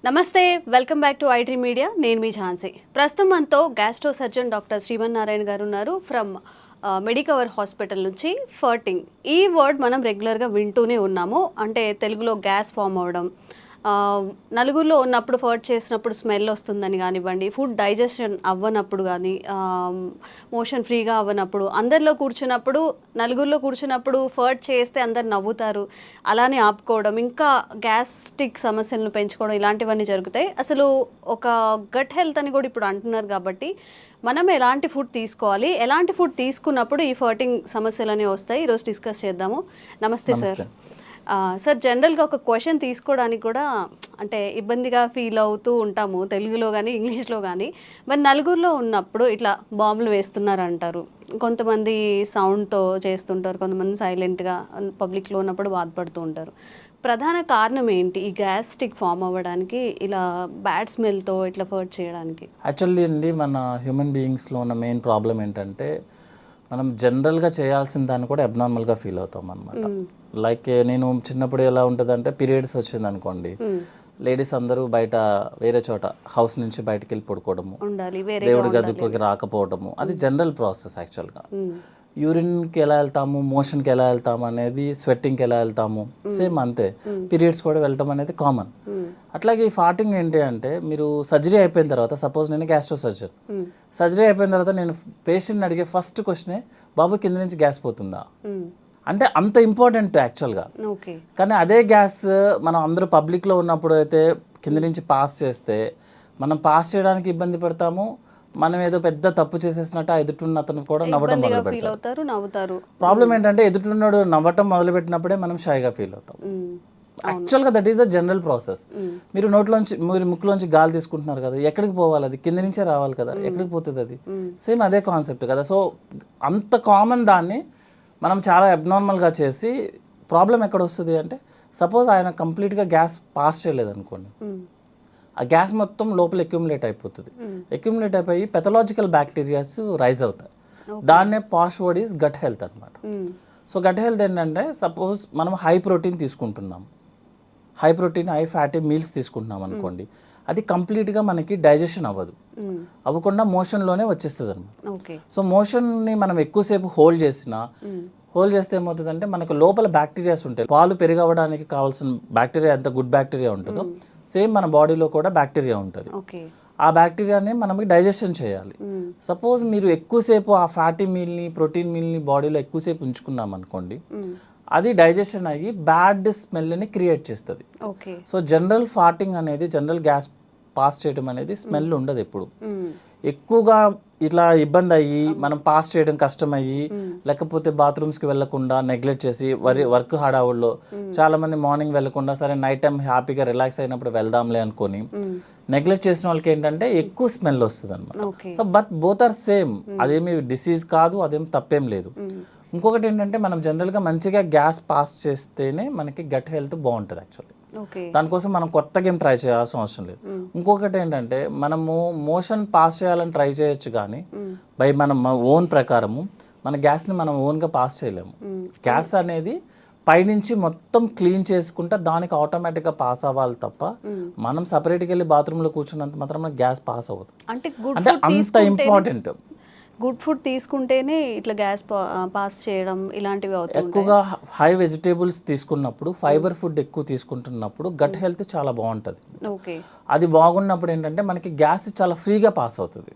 నమస్తే, welcome back to iDream media. నేను మీ ఝాన్సీ. ప్రస్తుతం మనతో గ్యాస్ట్రో సర్జన్ డాక్టర్ శ్రీమన్నారాయణ గారు ఉన్నారు ఫ్రమ్ మెడికవర్ హాస్పిటల్ నుంచి. ఫర్టింగ్ ఈ వర్డ్ మనం రెగ్యులర్గా వింటూనే ఉన్నాము. అంటే తెలుగులో గ్యాస్ ఫామ్ అవ్వడం, నలుగురిలో ఉన్నప్పుడు ఫర్ట్ చేసినప్పుడు స్మెల్ వస్తుందని కానివ్వండి, ఫుడ్ డైజెషన్ అవ్వనప్పుడు కానీ, మోషన్ ఫ్రీగా అవ్వనప్పుడు, అందరిలో కూర్చున్నప్పుడు నలుగురిలో కూర్చున్నప్పుడు ఫర్ట్ చేస్తే అందరు నవ్వుతారు, అలానే ఆపుకోవడం, ఇంకా గ్యాస్ట్రిక్ సమస్యలను పెంచుకోవడం, ఇలాంటివన్నీ జరుగుతాయి. అసలు ఒక గట్ హెల్త్ అని కూడా ఇప్పుడు అంటున్నారు. కాబట్టి మనం ఎలాంటి ఫుడ్ తీసుకోవాలి, ఎలాంటి ఫుడ్ తీసుకున్నప్పుడు ఈ ఫర్టింగ్ సమస్యలు అనేవి వస్తాయి, ఈరోజు డిస్కస్ చేద్దాము. నమస్తే సార్. సార్, జనరల్గా ఒక క్వశ్చన్ తీసుకోవడానికి కూడా అంటే ఇబ్బందిగా ఫీల్ అవుతూ ఉంటాము, తెలుగులో కానీ ఇంగ్లీష్లో కానీ. మరి నలుగురిలో ఉన్నప్పుడు ఇట్లా బాంబులు వేస్తున్నారు అంటారు, కొంతమంది సౌండ్తో చేస్తుంటారు, కొంతమంది సైలెంట్గా పబ్లిక్లో ఉన్నప్పుడు బాధపడుతూ ఉంటారు. ప్రధాన కారణం ఏంటి ఈ గ్యాస్ట్రిక్ ఫామ్ అవ్వడానికి, ఇలా బ్యాడ్ స్మెల్తో ఇట్లా ఫర్ట్ చేయడానికి? యాక్చువల్లీ అండి, మన హ్యూమన్ బీయింగ్స్లో ఉన్న మెయిన్ ప్రాబ్లం ఏంటంటే మనం జనరల్గా చేయాల్సిన దాన్ని కూడా అబ్నార్మల్గా ఫీల్ అవుతాం అనమాట. లైక్ నేను చిన్నప్పుడు ఎలా ఉంటుంది అంటే, పీరియడ్స్ వచ్చింది అనుకోండి, లేడీస్ అందరూ బయట వేరే చోట హౌస్ నుంచి బయటకు వెళ్ళి పడుకోవడము, దేవుడి గదికి రాకపోవడము, అది జనరల్ ప్రాసెస్. యాక్చువల్గా యూరిన్కి ఎలా వెళ్తాము, మోషన్కి ఎలా వెళ్తాము అనేది, స్వెట్టింగ్కి ఎలా వెళ్తాము, సేమ్ అంతే. పీరియడ్స్ కూడా వెళ్ళటం అనేది కామన్. అట్లాగే ఈ ఫార్టింగ్ ఏంటి అంటే, మీరు సర్జరీ అయిపోయిన తర్వాత, సపోజ్ నేను గ్యాస్ట్రో సర్జన్, సర్జరీ అయిపోయిన తర్వాత నేను పేషెంట్ని అడిగే ఫస్ట్ క్వశ్చనే, బాబు కింద నుంచి గ్యాస్ పోతుందా అంటే. అంత ఇంపార్టెంట్ యాక్చువల్గా. కానీ అదే గ్యాస్ మనం అందరూ పబ్లిక్లో ఉన్నప్పుడు అయితే కింద నుంచి పాస్ చేస్తే, మనం పాస్ చేయడానికి ఇబ్బంది పడతాము, మనం ఏదో పెద్ద తప్పు చేసేసినట్టు ఆ ఎదుటిన్న అతను కూడా నవ్వడం మొదలు పెడతారు. ప్రాబ్లం ఏంటంటే, ఎదుటిన్నాడు నవ్వటం మొదలు పెట్టినప్పుడే మనం షైగా ఫీల్ అవుతాం. యాక్చువల్గా that is the general process. మీరు నోట్లోంచి, మీరు ముక్కులోంచి గాలి తీసుకుంటున్నారు కదా, ఎక్కడికి పోవాలి? అది కింద నుంచే రావాలి కదా, ఎక్కడికి పోతుంది అది? సేమ్ అదే కాన్సెప్ట్ కదా. సో అంత కామన్ దాన్ని మనం చాలా అబ్నార్మల్గా చేసి, ప్రాబ్లం ఎక్కడ వస్తుంది అంటే, సపోజ్ ఆయన కంప్లీట్గా గ్యాస్ పాస్ చేయలేదు అనుకోండి, ఆ గ్యాస్ మొత్తం లోపల అక్యుములేట్ అయిపోతుంది. అక్యుములేట్ అయిపోయి పెథలాజికల్ బ్యాక్టీరియాస్ రైజ్ అవుతాయి. దాన్నే పాష్ వర్డ్ ఈజ్ గట్ హెల్త్ అనమాట. సో గట్ హెల్త్ ఏంటంటే, సపోజ్ మనం హై ప్రోటీన్ తీసుకుంటున్నాం, high protein high fatty meals తీసుకుంటున్నాం అనుకోండి, అది కంప్లీట్గా మనకి డైజెషన్ అవ్వకుండా మోషన్లోనే వచ్చేస్తుంది అనమాట. సో మోషన్ని మనం ఎక్కువసేపు హోల్డ్ చేస్తే ఏమవుతుందంటే, మనకు లోపల బ్యాక్టీరియాస్ ఉంటాయి. పాలు పెరిగవడానికి కావాల్సిన బ్యాక్టీరియా ఎంత గుడ్ బ్యాక్టీరియా ఉంటుందో, సేమ్ మన బాడీలో కూడా బ్యాక్టీరియా ఉంటుంది. ఆ బ్యాక్టీరియాని మనకి డైజెషన్ చేయాలి. సపోజ్ మీరు ఎక్కువసేపు ఆ ఫ్యాటీ మీల్ని, ప్రోటీన్ మీల్ని బాడీలో ఎక్కువసేపు ఉంచుకున్నాం అనుకోండి, అది డైజెషన్ అయ్యి బ్యాడ్ స్మెల్ని క్రియేట్ చేస్తుంది. సో జనరల్ ఫార్టింగ్ అనేది, జనరల్ గ్యాస్ పాస్ చేయడం అనేది స్మెల్ ఉండదు ఎప్పుడు. ఎక్కువగా ఇట్లా ఇబ్బంది అయ్యి మనం పాస్ చేయడం కష్టమయ్యి, లేకపోతే బాత్రూమ్స్కి వెళ్లకుండా నెగ్లెక్ట్ చేసి, వర్క్ హడావుల్లో చాలా మంది మార్నింగ్ వెళ్లకుండా, సరే నైట్ టైం హ్యాపీగా రిలాక్స్ అయినప్పుడు వెళ్దాంలే అనుకొని నెగ్లెక్ట్ చేసిన వాళ్ళకి ఏంటంటే ఎక్కువ స్మెల్ వస్తుంది అనమాట. So but both are same. అదేమి డిసీజ్ కాదు, అదేం తప్పేం లేదు. ఇంకొకటి ఏంటంటే, మనం జనరల్గా మంచిగా గ్యాస్ పాస్ చేస్తేనే మనకి గట్ హెల్త్ బాగుంటుంది యాక్చువల్లీ. దానికోసం మనం కొత్తగా ఏం ట్రై చేయాల్సిన అవసరం లేదు. ఇంకొకటి ఏంటంటే, మనము మోషన్ పాస్ చేయాలని ట్రై చేయొచ్చు, కానీ బై మనం ఓన్ ప్రకారము మన గ్యాస్ని మనం ఓన్గా పాస్ చేయలేము. గ్యాస్ అనేది పైనుంచి మొత్తం క్లీన్ చేసుకుంటే దానికి ఆటోమేటిక్గా పాస్ అవ్వాలి తప్ప, మనం సపరేట్గా వెళ్ళి బాత్రూంలో కూర్చున్నంత మాత్రం గ్యాస్ పాస్ అవ్వదు. అంటే అంత ఇంపార్టెంట్. గుడ్ ఫుడ్ తీసుకుంటేనే ఇట్లా గ్యాస్ పాస్ చేయడం ఇలాంటివి అవుతాయి. ఎక్కువగా హై వెజిటేబుల్స్ తీసుకున్నప్పుడు, ఫైబర్ ఫుడ్ ఎక్కువ తీసుకుంటున్నప్పుడు గట్ హెల్త్ చాలా బాగుంటుంది. అది బాగున్నప్పుడు ఏంటంటే మనకి గ్యాస్ చాలా ఫ్రీగా పాస్ అవుతుంది.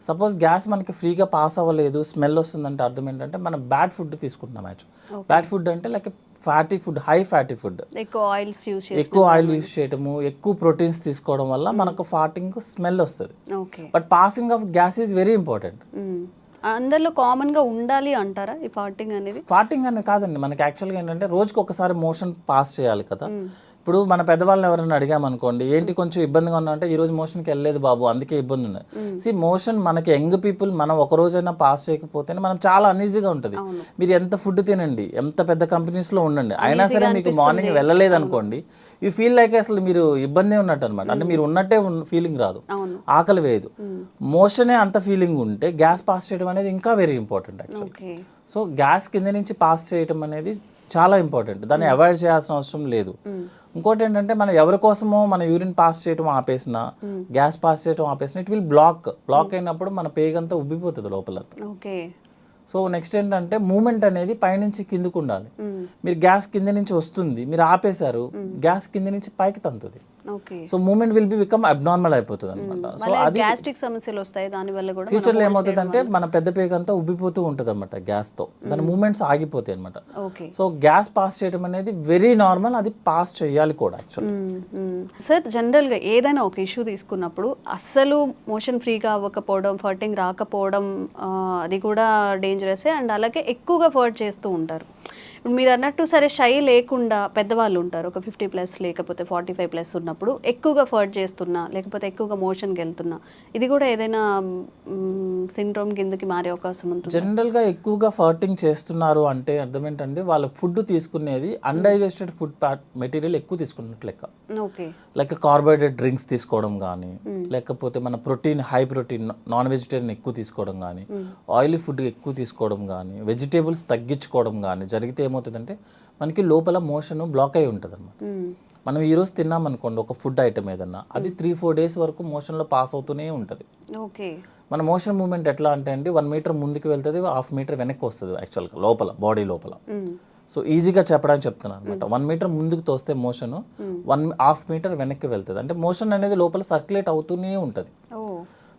సపోజ్ గ్యాస్ మనకి ఫ్రీగా పాస్ అవ్వలేదు, స్మెల్ వస్తుందంటే అర్థం ఏంటంటే మనం బ్యాడ్ ఫుడ్ తీసుకుంటున్నాం. యాక్చువల్ బ్యాడ్ ఫుడ్ అంటే like fatty food, high fatty food, ఎక్కువ ఆయిల్ యూస్ చేయడము, ఎక్కువ ప్రోటీన్స్ తీసుకోవడం వల్ల మనకు ఫార్టింగ్ స్మెల్ వస్తుంది. But passing of gas is very important. అందరిలో కామన్ గా ఉండాలి అంటారా ఈ ఫార్టింగ్ అనేది? ఫార్టింగ్ అనేది కాదండి, మనకి యాక్చువల్గా ఏంటంటే రోజుకి ఒకసారి మోషన్ పాస్ చేయాలి కదా. ఇప్పుడు మన పెద్దవాళ్ళని ఎవరైనా అడిగామనుకోండి, ఏంటి కొంచెం ఇబ్బందిగా ఉన్నా అంటే, ఈ రోజు మోషన్కి వెళ్ళలేదు బాబు అందుకే ఇబ్బంది ఉన్నది. మోషన్ మనకి యంగ్ పీపుల్ మనం ఒక రోజైనా పాస్ చేయకపోతేనే మనం చాలా అన్ఈజీగా ఉంటుంది. మీరు ఎంత ఫుడ్ తినండి, ఎంత పెద్ద కంపెనీస్లో ఉండండి, అయినా సరే మీకు మార్నింగ్ వెళ్ళలేదు అనుకోండి, యూ ఫీల్ లైక్ అసలు మీరు ఇబ్బంది ఉన్నట్టు అనమాట. అంటే మీరు ఉన్నట్టే ఫీలింగ్ రాదు, ఆకలి వేయదు. మోషనే అంత ఫీలింగ్ ఉంటే గ్యాస్ పాస్ చేయడం అనేది ఇంకా very important actually. So gas కింద నుంచి పాస్ చేయడం అనేది చాలా ఇంపార్టెంట్, దాన్ని అవాయిడ్ చేయాల్సిన అవసరం లేదు. ఇంకోటి ఏంటంటే మనం ఎవరి కోసమో మన యూరిన్ పాస్ చేయడం ఆపేసిన, గ్యాస్ పాస్ చేయడం ఆపేసిన, ఇట్ విల్ బ్లాక్ అయినప్పుడు మన పేగంతా ఉబ్బిపోతుంది లోపల. ఓకే. సో నెక్స్ట్ ఏంటంటే మూమెంట్ అనేది పైనుంచి కిందకు ఉండాలి. మీరు గ్యాస్ కింద నుంచి వస్తుంది, మీరు ఆపేశారు, గ్యాస్ కింద నుంచి పైకి తంతుంది. Okay. So moment will be become abnormal అయిపోతుంది అనమాట. సో అది గ్యాస్ట్రిక్ సమస్యలు వస్తాయి దాని వల్ల కూడా. ఫ్యూచర్లో ఏమవుతుంది అంటే మన పెద్ద పేగ అంతా ఉబ్బిపోతూ ఉంటుంది అనమాట గ్యాస్తో, దాని మూమెంట్స్ ఆగిపోతాయి అనమాట. ఓకే. సో గ్యాస్ పాస్ చేయడం అనేది వెరీ నార్మల్, అది పాస్ చేయాలి కూడా యాక్చువల్లీ. సార్ జనరల్గా ఏదైనా ఒక ఇష్యూ తీసుకున్నప్పుడు అస్సలు మోషన్ ఫ్రీగా అవ్వకపోవడం, ఫర్టింగ్ రాకపోవడం అది కూడా డేంజరస్. అండ్ అలాగే ఎక్కువగా ఫర్ట్ చేస్తూ ఉంటారు. ఇప్పుడు మీరు అన్నట్టు సరే షై లేకుండా పెద్దవాళ్ళు ఉంటారు, ఒక 50+ లేకపోతే 45+ ఉన్నప్పుడు ఎక్కువగా ఫర్ట్ చేస్తున్నా లేకపోతే ఎక్కువగా మోషన్కి వెళ్తున్నా, ఇది కూడా ఏదైనా సిండ్రోమ్ కిందకి మారే అవకాశం ఉంటుంది? జనరల్గా ఎక్కువగా ఫర్టింగ్ చేస్తున్నారు అంటే అర్థం ఏంటంటే వాళ్ళ ఫుడ్ తీసుకునేది అన్డైజెస్టెడ్ ఫుడ్ మెటీరియల్ ఎక్కువ తీసుకున్నట్టు లెక్క. ఓకే. లైక్ కార్బోహైడ్రేట్ డ్రింక్స్ తీసుకోవడం కానీ, లేకపోతే మన protein high protein non vegetarian ఎక్కువ తీసుకోవడం కానీ, ఆయిలీ ఫుడ్ ఎక్కువ తీసుకోవడం కానీ, వెజిటేబుల్స్ తగ్గించుకోవడం కానీ జరిగితే ఏమవుతుందంటే మనకి లోపల మోషన్ బ్లాక్ అయి ఉంటుంది అనమాట. మనం ఈరోజు తిన్నాం అనుకోండి ఒక ఫుడ్ ఐటమ్ ఏదన్నా, అది 3-4 డేస్ వరకు మోషన్లో పాస్ అవుతూనే ఉంటుంది. ఓకే. మన మోషన్ మూమెంట్ ఎట్లా అంటే అండి 1 మీటర్ ముందుకు వెళ్తుంది, 1/2 మీటర్ వెనక్కి వస్తుంది యాక్చువల్గా లోపల బాడీ లోపల. సో ఈజీగా చెప్పడానికి చెప్తున్నాను అనమాట. 1 మీటర్ ముందుకు తోస్తే మోషన్ 1/2 మీటర్ వెనక్కి వెళ్తుంది. అంటే మోషన్ అనేది లోపల సర్క్యులేట్ అవుతూనే ఉంటుంది.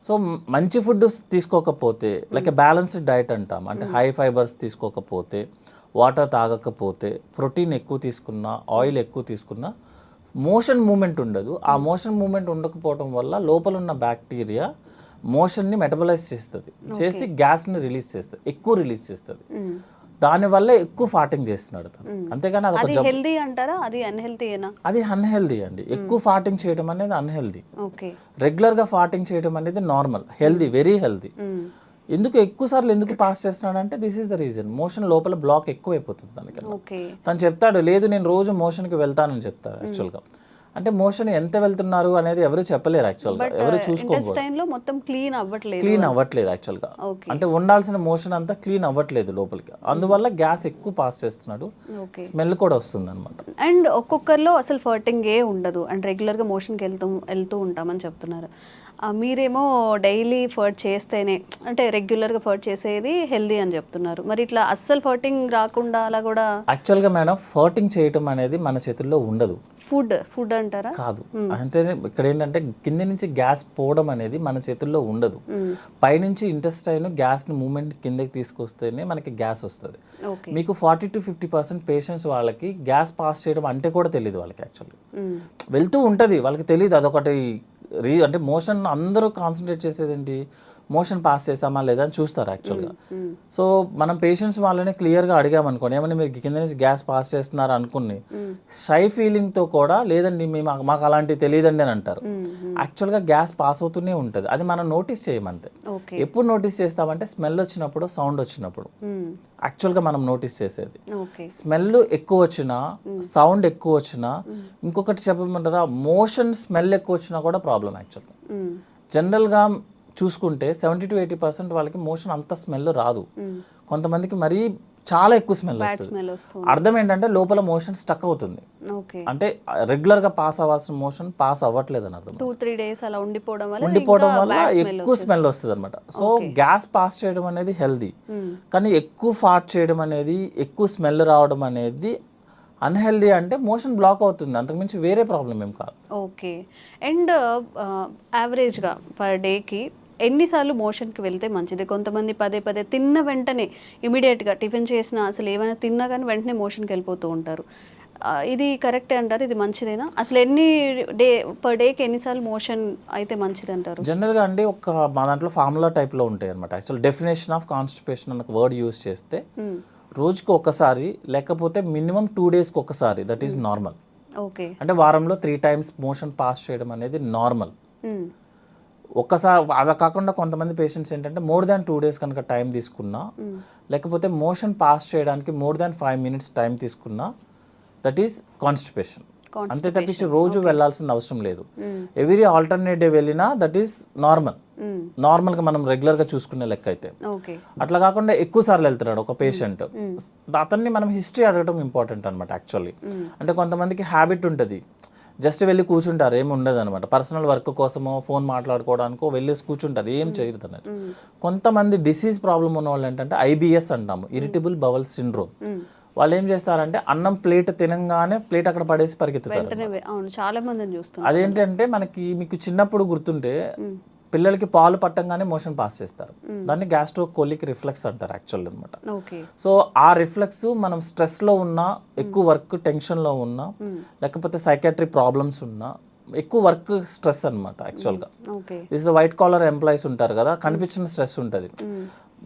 సో మంచి ఫుడ్ తీసుకోకపోతే, లైక్ బ్యాలెన్స్డ్ డైట్ అంటాం, అంటే హై ఫైబర్స్ తీసుకోకపోతే, వాటర్ తాగకపోతే, ప్రోటీన్ ఎక్కువ తీసుకున్నా, ఆయిల్ ఎక్కువ తీసుకున్నా మోషన్ మూమెంట్ ఉండదు. ఆ మోషన్ మూమెంట్ ఉండకపోవడం వల్ల లోపల ఉన్న బ్యాక్టీరియా మోషన్ని మెటబలైజ్ చేస్తుంది, చేసి గ్యాస్ని రిలీజ్ చేస్తుంది, ఎక్కువ రిలీజ్ చేస్తుంది. దానివల్ల ఎక్కువ ఫార్టింగ్ చేస్తున్నాడు తను. అంతేగాని అది హెల్దీ అంటారా? అది అన్హెల్దీయేనా? అది అన్హెల్దీ అండి. ఎక్కువ ఫార్టింగ్ చేయడం అనేది అన్హెల్దీ. ఓకే. రెగ్యులర్గా ఫార్టింగ్ చేయడం అనేది నార్మల్, హెల్దీ, వెరీ హెల్దీ. ఎందుకు ఎక్కువ సార్లు ఎందుకు పాస్ చేస్తున్నాడు అంటే this is the reason, motion లోపల బ్లాక్ ఎక్కువ అయిపోతుంది దానికి. తను చెప్తాడు లేదు నేను రోజు మోషన్కి వెళ్తానని చెప్తారు యాక్చువల్గా. అంటే మోషన్ ఎంత వెళ్తున్నారు అనేది ఎవరు చెప్పలేరు యాక్చువల్గా, ఎవరు చూసుకోవాలి. మొత్తం క్లీన్ అవ్వట్లేదు యాక్చువల్గా. అంటే ఉండాల్సిన మోషన్ అంతా క్లీన్ అవ్వట్లేదు లోపలికి, అందువల్ల గ్యాస్ ఎక్కువ పాస్ చేస్తున్నాడు, స్మెల్ కూడా వస్తుంది అనమాట. అండ్ ఒక్కొక్కరిలో అసలు ఫర్టింగ్ ఏ ఉండదు అండ్ రెగ్యులర్గా మోషన్కి వెళ్తూ ఉంటామని చెప్తున్నారు. మీరేమో డైలీ ఫర్ట్ చేస్తేనే, అంటే రెగ్యులర్గా ఫర్ట్ చేసేది హెల్దీ అని చెప్తున్నారు. మరి ఇట్లా అస్సలు ఫర్టింగ్ రాకుండా అలా కూడా? యాక్చువల్గా మేడం ఫర్టింగ్ చేయటం అనేది మన చేతుల్లో ఉండదు. ఫుడ్ అంటారా? కాదు. అంటే ఇక్కడ ఏంటంటే కింద నుంచి గ్యాస్ పోవడం అనేది మన చేతుల్లో ఉండదు. పైనుంచి ఇంటెస్టైన్ గ్యాస్ని మూమెంట్ కిందకి తీసుకొస్తేనే మనకి గ్యాస్ వస్తుంది. మీకు 40-50% పేషెంట్స్ వాళ్ళకి గ్యాస్ పాస్ చేయడం అంటే కూడా తెలియదు వాళ్ళకి. యాక్చువల్లీ వెళ్తూ ఉంటుంది, వాళ్ళకి తెలియదు. అదొకటి అంటే మోషన్ అందరూ కాన్సన్ట్రేట్ చేసేది ఏంటి, మోషన్ పాస్ చేసామా లేదా అని చూస్తారు యాక్చువల్గా. సో మనం పేషెంట్స్ వాళ్ళని క్లియర్గా అడిగామనుకోండి, ఏమన్నా మీరు కింద నుంచి గ్యాస్ పాస్ చేస్తున్నారు అనుకుని షై ఫీలింగ్తో కూడా లేదండి మాకు అలాంటివి తెలియదండి అని అంటారు. యాక్చువల్గా గ్యాస్ పాస్ అవుతూనే ఉంటుంది, అది మనం నోటీస్ చేయమంతే. ఎప్పుడు నోటీస్ చేస్తామంటే స్మెల్ వచ్చినప్పుడు, సౌండ్ వచ్చినప్పుడు యాక్చువల్గా మనం నోటీస్ చేసేది. స్మెల్ ఎక్కువ వచ్చినా, సౌండ్ ఎక్కువ వచ్చినా, ఇంకొకటి చెప్పమంటారా, మోషన్ స్మెల్ ఎక్కువ వచ్చినా కూడా ప్రాబ్లం యాక్చువల్గా. జనరల్గా చూసుకుంటే 70-80% వాళ్ళకి మోషన్ అంత స్మెల్ రాదు. కొంతమందికి మరీ చాలా ఎక్కువ స్మెల్ వస్తుంది. అర్థం ఏంటంటే లోపల మోషన్ స్టక్ అవుతుంది. అంటే రెగ్యులర్గా పాస్ అవ్వాల్సిన మోషన్ పాస్ అవ్వట్లేదు అని అర్థం. 2-3 డేస్ అలా ఉండిపోవడం వల్ల ఎక్కువ స్మెల్ వస్తుంది అనమాట. సో గ్యాస్ పాస్ చేయడం అనేది హెల్దీ, కానీ ఎక్కువ ఫార్ట్ చేయడం అనేది, ఎక్కువ స్మెల్ రావడం అనేది అన్హెల్దీ. అంటే మోషన్ బ్లాక్ అవుతుంది, అంతకుమించి వేరే ప్రాబ్లం ఏం కాదు. ఓకే. అండ్ యావరేజ్గా పర్ డేకి ఎన్నిసార్లు మోషన్కి వెళ్తే మంచిది? కొంతమంది పదే తిన్న వెంటనే ఇమీడియట్గా టిఫిన్ చేసినా, అసలు ఏమైనా తిన్నా కానీ వెంటనే మోషన్కి వెళ్ళిపోతూ ఉంటారు. ఇది కరెక్టే అంటారు? ఇది మంచిదేనా? అసలు పర్ డేకి ఎన్నిసార్లు మోషన్ అయితే మంచిది అంటారు? జనరల్గా అండి మా దాంట్లో ఫార్ములా టైప్లో ఉంటాయి అనమాట. యాక్చువల్ డెఫినేషన్ ఆఫ్ కాన్స్టిపేషన్ అన్న వర్డ్ యూజ్ చేస్తే రోజుకి ఒకసారి లేకపోతే మినిమం 2 డేస్కి ఒకసారి, దట్ ఈస్ నార్మల్. ఓకే. అంటే వారంలో 3 times మోషన్ పాస్ చేయడం అనేది నార్మల్. ఒక్కసారి అలా కాకుండా కొంతమంది పేషెంట్స్ ఏంటంటే మోర్ దాన్ 2 days కనుక టైం తీసుకున్నా, లేకపోతే మోషన్ పాస్ చేయడానికి మోర్ దాన్ 5 minutes టైం తీసుకున్నా, దట్ ఈస్ కాన్స్టిపేషన్. అంతే తప్పించి రోజు వెళ్ళాల్సిన అవసరం లేదు. ఎవ్రీ ఆల్టర్నేట్ డే వెళ్ళినా దట్ ఈస్ నార్మల్. నార్మల్గా మనం రెగ్యులర్గా చూసుకునే లెక్క అయితే. అట్లా కాకుండా ఎక్కువ సార్లు వెళ్తున్నాడు ఒక పేషెంట్, అతన్ని మనం హిస్టరీ అడగడం ఇంపార్టెంట్ అనమాట యాక్చువల్లీ. అంటే కొంతమందికి హ్యాబిట్ ఉంటుంది, జస్ట్ వెళ్ళి కూర్చుంటారు, ఏమి ఉండదు అనమాట. పర్సనల్ వర్క్ కోసమో ఫోన్ మాట్లాడుకోవడానికో వెళ్ళేసి కూర్చుంటారు, ఏం చేయరు అన్నట్టు. కొంతమంది డిసీజ్ ప్రాబ్లం ఉన్న వాళ్ళు ఏంటంటే IBS అంటాము, ఇరిటబుల్ బవల్ సిండ్రోమ్. వాళ్ళు ఏం చేస్తారంటే అన్నం ప్లేట్ తినంగానే ప్లేట్ అక్కడ పడేసి పరిగెత్తుతారు. చాలా మందిని చూస్తాం. అదేంటంటే మీకు చిన్నప్పుడు గుర్తుంటే పిల్లలకి పాలు పట్టంగానే మోషన్ పాస్ చేస్తారు, దాన్ని గ్యాస్ట్రోకోలిక్ రిఫ్లెక్స్ అంటారు యాక్చువల్ అనమాట. సో ఆ రిఫ్లెక్స్ మనం స్ట్రెస్లో ఉన్నా, ఎక్కువ వర్క్ టెన్షన్లో ఉన్నా, లేకపోతే సైకాట్రీ ప్రాబ్లమ్స్ ఉన్నా, ఎక్కువ వర్క్ స్ట్రెస్ అనమాట యాక్చువల్గా. దిస్ వైట్ కాలర్ ఎంప్లాయీస్ ఉంటారు కదా, కనిపించిన స్ట్రెస్ ఉంటుంది,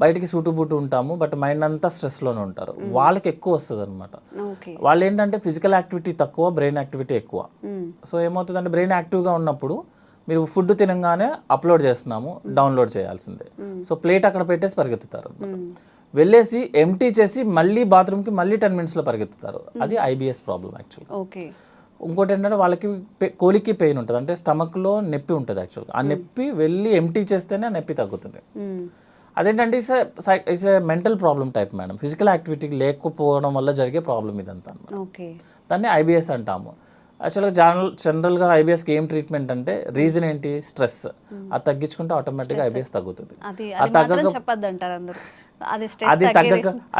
బయటికి సూటుబూటు ఉంటాము బట్ మైండ్ అంతా స్ట్రెస్లోనే ఉంటారు, వాళ్ళకి ఎక్కువ వస్తుంది అనమాట. వాళ్ళు ఏంటంటే ఫిజికల్ యాక్టివిటీ తక్కువ, బ్రెయిన్ యాక్టివిటీ ఎక్కువ. సో ఏమవుతుందంటే బ్రెయిన్ యాక్టివ్గా ఉన్నప్పుడు మీరు ఫుడ్ తినగానే అప్లోడ్ చేస్తున్నాము, డౌన్లోడ్ చేయాల్సిందే. సో ప్లేట్ అక్కడ పెట్టేసి పరిగెత్తుతారు, వెళ్ళేసి ఎంటీ చేసి మళ్ళీ బాత్రూమ్కి మళ్ళీ 10 minutesలో పరిగెత్తుతారు. అది IBS ప్రాబ్లం యాక్చువల్గా. ఇంకోటి ఏంటంటే వాళ్ళకి కోలికి పెయిన్ ఉంటుంది, అంటే స్టమక్లో నొప్పి ఉంటుంది యాక్చువల్గా. ఆ నొప్పి వెళ్ళి ఎంటీ చేస్తేనే ఆ నొప్పి తగ్గుతుంది. అదేంటంటే it's a mental problem type madam, physical activity లేకపోవడం వల్ల జరిగే ప్రాబ్లం ఇదంతా అనమాట. దాన్ని IBS అంటాము. యాక్చువల్గా జనరల్గా IBSకి ఏం ట్రీట్మెంట్ అంటే రీజన్ ఏంటి, స్ట్రెస్. అది తగ్గించుకుంటే ఆటోమేటిక్గా IBS తగ్గుతుంది.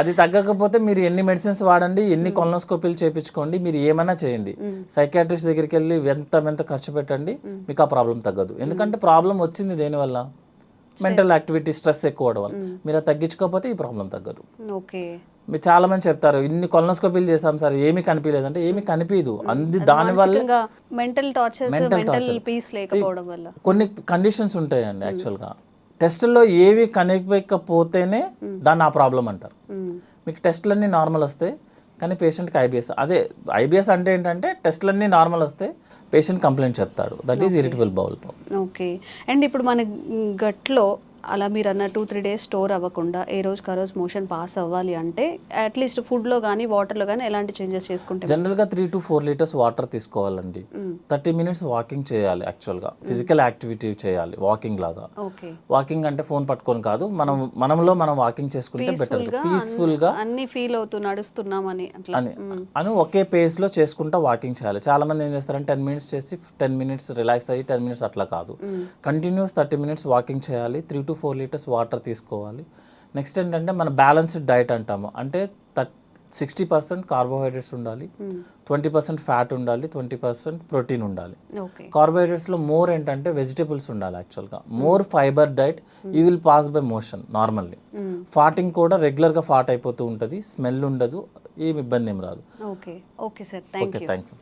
అది తగ్గకపోతే మీరు ఎన్ని మెడిసిన్స్ వాడండి, ఎన్ని కొలనోస్కోపీలు చేయించుకోండి, మీరు ఏమైనా చేయండి, సైకాట్రిస్ట్ దగ్గరికి వెళ్ళి ఎంత ఖర్చు పెట్టండి, మీకు ఆ ప్రాబ్లం తగ్గదు. ఎందుకంటే ప్రాబ్లం వచ్చింది దేనివల్ల, మెంటల్ యాక్టివిటీ, స్ట్రెస్ ఎక్కువ అవడం వల్ల. మీరు అది తగ్గించుకోకపోతే ఈ ప్రాబ్లం తగ్గదు. మీరు చాలా మంది చెప్తారు ఇన్ని కొలనోస్కోపీలు చేసాం సార్ ఏమీ కనిపించలేదంటే, ఏమీ కనిపించదు. దానివల్ల మెంటల్ పీస్ లేకపోవడం వల్ల కొన్ని కండిషన్స్ ఉంటాయండి యాక్చువల్గా. టెస్టుల్లో ఏవి కనిపించకపోతేనే దాన్ని ఆ ప్రాబ్లం అంటారు. మీకు టెస్టులన్నీ నార్మల్ వస్తాయి కానీ పేషెంట్కి IBS. అదే IBS అంటే ఏంటంటే టెస్టులన్నీ నార్మల్ వస్తే పేషెంట్ కంప్లైంట్ చెప్తాడు, that is irritable bowel problem. Okay. And ఇప్పుడు మన గట్లో అలా మీరు అన్న 2-3 days స్టోర్ అవ్వకుండా ఏ రోజుకి ఆ రోజు మోషన్ పాస్ అవ్వాలి అంటే అట్లీస్ట్ ఫుడ్లో కానీ వాటర్లో కానీ ఎలాంటి చేంజెస్ చేసుకుంటే? జనరల్గా 3 to 4 liters వాటర్ తీసుకోవాలండి. 30 minutes వాకింగ్ చేయాలి యాక్చువల్గా, ఫిజికల్ యాక్టివిటీ చేయాలి వాకింగ్ లాగా. వాకింగ్ అంటే ఫోన్ పట్టుకొని కాదు, మనం వాకింగ్ చేసుకుంటే బెటర్, పీస్ఫుల్గా అన్ని ఫీల్ అవుతూ నడుస్తున్నామని అని ఒకే పేస్లో చేసుకుంటా వాకింగ్ చేయాలి. చాలా మంది ఏం చేస్తారంటే 10 minutes చేసి 10 minutes రిలాక్స్ అయ్యి 10 minutes అట్లా కాదు, కంటిన్యూస్ 30 minutes వాకింగ్ చేయాలి, 3 to 4 liters వాటర్ తీసుకోవాలి. నెక్స్ట్ ఏంటంటే మన బ్యాలెన్స్డ్ డైట్ అంటాము, అంటే 60% కార్బోహైడ్రేట్స్ ఉండాలి, 20% ఫ్యాట్ ఉండాలి, 20% ప్రోటీన్ ఉండాలి. కార్బోహైడ్రేట్స్లో మోర్ ఏంటంటే వెజిటేబుల్స్ ఉండాలి యాక్చువల్గా, more fibre diet, you will pass by motion normally. ఫాటింగ్ కూడా రెగ్యులర్గా ఫాట్ అయిపోతూ ఉంటుంది, స్మెల్ ఉండదు, ఏమి ఇబ్బంది ఏం రాదు. Okay sir, thank you.